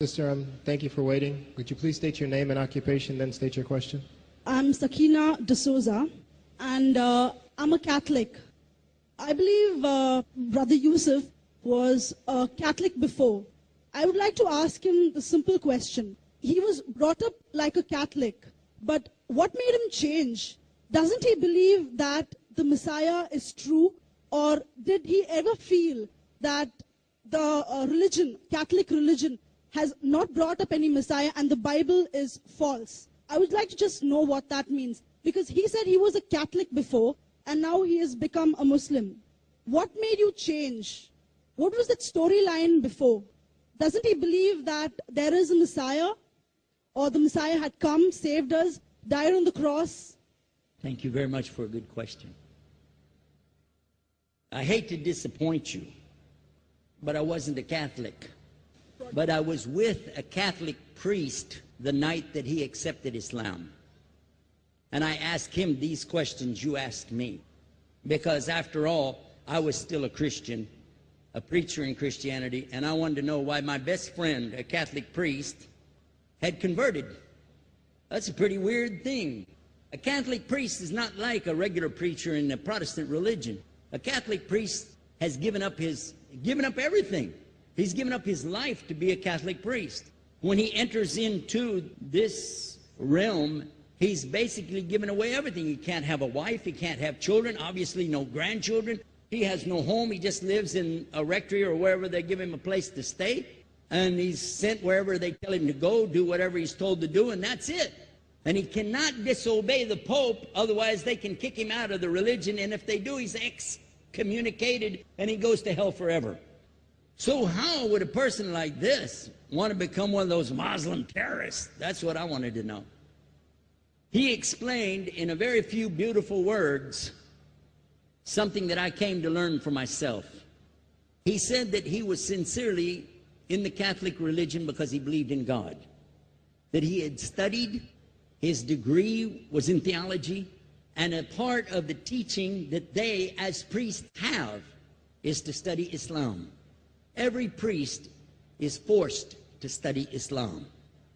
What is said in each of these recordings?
Sister, thank you for waiting. Would you please state your name and occupation, then state your question? I'm Sakina D'Souza, and I'm a Catholic. I believe Brother Yusuf was a Catholic before. I would like to ask him the simple question. He was brought up like a Catholic, but what made him change? Doesn't he believe that the Messiah is true, or did he ever feel that the Catholic religion, has not brought up any Messiah and the Bible is false? I would like to just know what that means, because he said he was a Catholic before and now he has become a Muslim. What made you change? What was that storyline before? Doesn't he believe that there is a Messiah, or the Messiah had come, saved us, died on the cross? Thank you very much for a good question. I hate to disappoint you, but I wasn't a Catholic. But I was with a Catholic priest the night that he accepted Islam. And I asked him these questions you asked me. Because after all, I was still a Christian, a preacher in Christianity, and I wanted to know why my best friend, a Catholic priest, had converted. That's a pretty weird thing. A Catholic priest is not like a regular preacher in the Protestant religion. A Catholic priest has given up everything. He's given up his life to be a Catholic priest. When he enters into this realm, he's basically given away everything. He can't have a wife, he can't have children, obviously no grandchildren. He has no home, he just lives in a rectory or wherever they give him a place to stay. And he's sent wherever they tell him to go, do whatever he's told to do, and that's it. And he cannot disobey the Pope, otherwise they can kick him out of the religion, and if they do, he's excommunicated and he goes to hell forever. So how would a person like this want to become one of those Muslim terrorists? That's what I wanted to know. He explained in a very few beautiful words something that I came to learn for myself. He said that he was sincerely in the Catholic religion because he believed in God, that he had studied, his degree was in theology, and a part of the teaching that they as priests have is to study Islam. Every priest is forced to study Islam.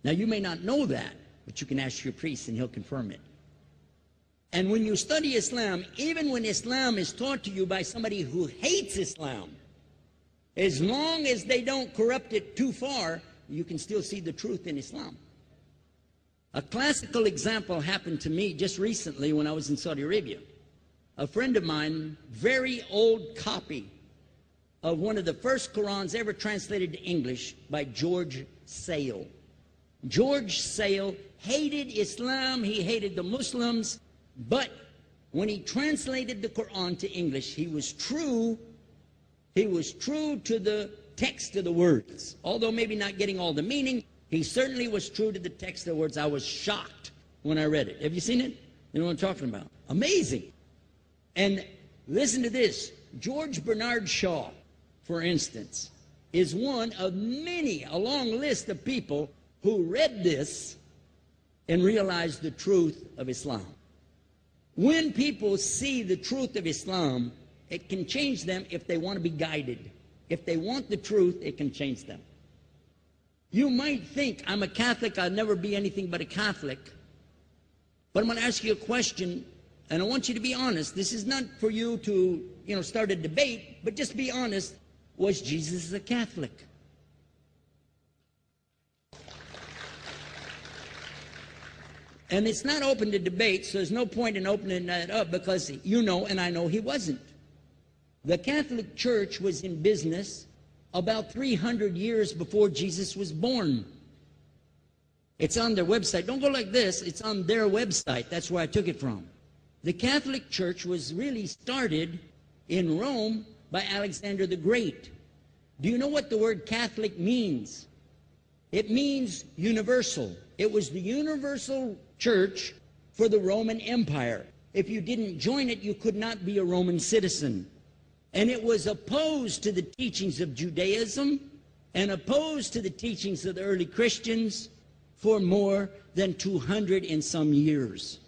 Now, you may not know that, but you can ask your priest and he'll confirm it. And when you study Islam, even when Islam is taught to you by somebody who hates Islam, as long as they don't corrupt it too far, you can still see the truth in Islam. A classical example happened to me just recently when I was in Saudi Arabia. A friend of mine, very old copy of one of the first Qurans ever translated to English by George Sale. George Sale hated Islam, he hated the Muslims, but when he translated the Quran to English, he was true to the text of the words. Although maybe not getting all the meaning, he certainly was true to the text of the words. I was shocked when I read it. Have you seen it? You know what I'm talking about? Amazing. And listen to this. George Bernard Shaw, for instance, is one of many, a long list of people who read this and realized the truth of Islam. When people see the truth of Islam, it can change them if they want to be guided. If they want the truth, it can change them. You might think, I'm a Catholic, I'll never be anything but a Catholic. But I'm going to ask you a question, and I want you to be honest. This is not for you to, start a debate, but just be honest. Was Jesus a Catholic? And it's not open to debate, so there's no point in opening that up, because you know and I know he wasn't. The Catholic Church was in business about 300 years before Jesus was born. It's on their website. Don't go like this. It's on their website. That's where I took it from. The Catholic Church was really started in Rome by Alexander the Great. Do you know what the word Catholic means? It means universal. It was the universal church for the Roman Empire. If you didn't join it, you could not be a Roman citizen. And it was opposed to the teachings of Judaism and opposed to the teachings of the early Christians for more than 200 and some years.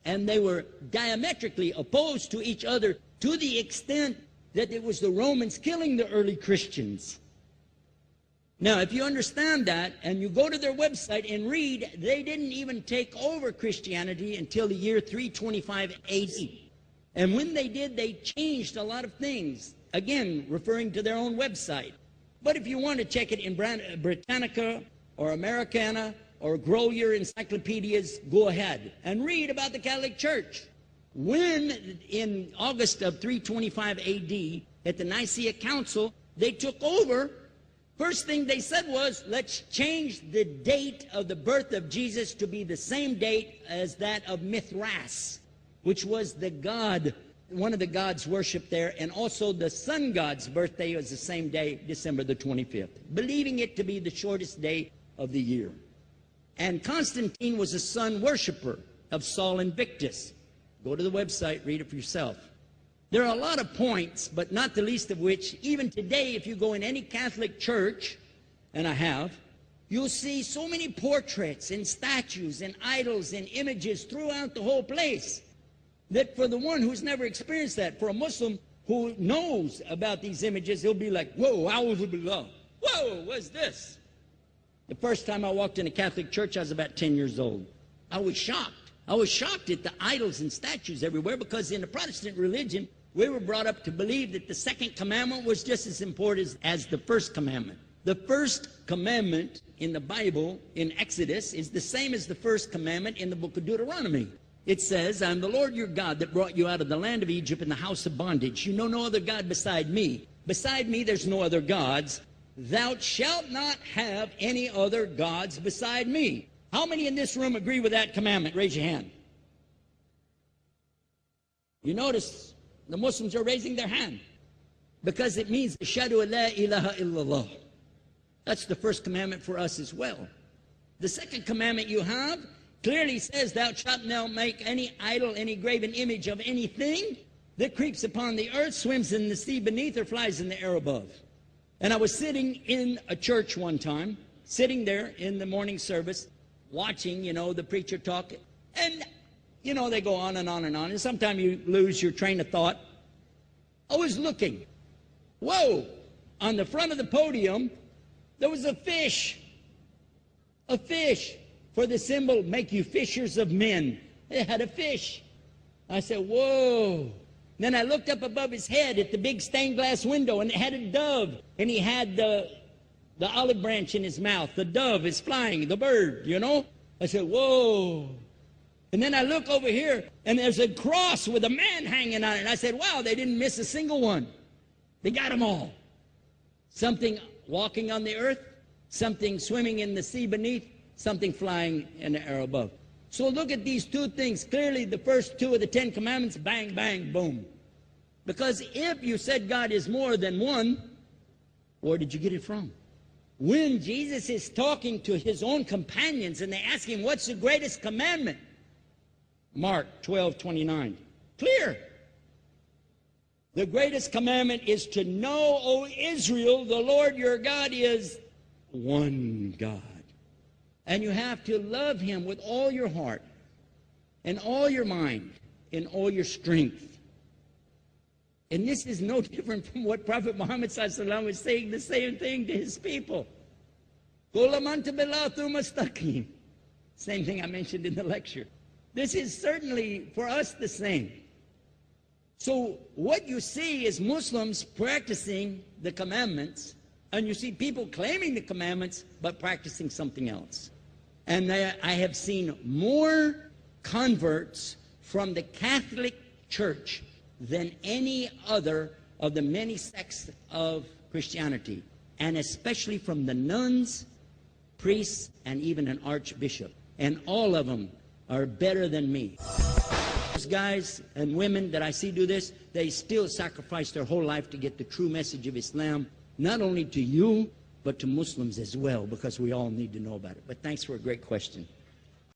And they were diametrically opposed to each other to the extent that it was the Romans killing the early Christians. Now, if you understand that, and you go to their website and read, they didn't even take over Christianity until the year 325 AD. And when they did, they changed a lot of things, again, referring to their own website. But if you want to check it in Britannica or Americana or grow your encyclopedias, go ahead and read about the Catholic Church. When, in August of 325 AD, at the Nicaea Council, they took over, first thing they said was, let's change the date of the birth of Jesus to be the same date as that of Mithras, which was the god, one of the gods worshipped there, and also the sun god's birthday was the same day, December the 25th, believing it to be the shortest day of the year. And Constantine was a sun worshiper of Sol Invictus. Go to the website, read it for yourself. There are a lot of points, but not the least of which, even today, if you go in any Catholic church, and I have, you'll see so many portraits and statues and idols and images throughout the whole place, that for the one who's never experienced that, for a Muslim who knows about these images, he'll be like, whoa, a'udhu billah. Whoa, what's this? The first time I walked in a Catholic church, I was about 10 years old. I was shocked. I was shocked at the idols and statues everywhere, because in the Protestant religion, we were brought up to believe that the second commandment was just as important as the first commandment. The first commandment in the Bible, in Exodus, is the same as the first commandment in the book of Deuteronomy. It says, I'm the Lord your God that brought you out of the land of Egypt in the house of bondage. You know no other God beside me. Beside me there's no other gods. Thou shalt not have any other gods beside me. How many in this room agree with that commandment? Raise your hand. You notice the Muslims are raising their hand, because it means Ashhadu la ilaha illallah. That's the first commandment for us as well. The second commandment you have clearly says, thou shalt not make any idol, any graven image of anything that creeps upon the earth, swims in the sea beneath, or flies in the air above. And I was sitting in a church one time, sitting there in the morning service, watching, the preacher talk, and, they go on and on and on, and sometimes you lose your train of thought. I was looking. Whoa! On the front of the podium, there was a fish. A fish. For the symbol, make you fishers of men. They had a fish. I said, whoa. Then I looked up above his head at the big stained glass window, and it had a dove, and he had the olive branch in his mouth. The dove is flying, the bird, I said, whoa. And then I look over here, and there's a cross with a man hanging on it. And I said, wow, they didn't miss a single one. They got them all. Something walking on the earth, something swimming in the sea beneath, something flying in the air above. So look at these two things. Clearly, the first two of the 10 commandments, bang, bang, boom. Because if you said God is more than one, where did you get it from? When Jesus is talking to his own companions and they ask him, what's the greatest commandment? Mark 12:29. Clear. The greatest commandment is to know, O Israel, the Lord your God is one God. And you have to love him with all your heart and all your mind and all your strength. And this is no different from what Prophet Muhammad ﷺ was saying, the same thing to his people. Same thing I mentioned in the lecture. This is certainly for us the same. So what you see is Muslims practicing the commandments, and you see people claiming the commandments but practicing something else. And I have seen more converts from the Catholic Church than any other of the many sects of Christianity, and especially from the nuns, priests, and even an archbishop. And all of them are better than me. Those guys and women that I see do this, they still sacrifice their whole life to get the true message of Islam, not only to you, but to Muslims as well, because we all need to know about it. But thanks for a great question.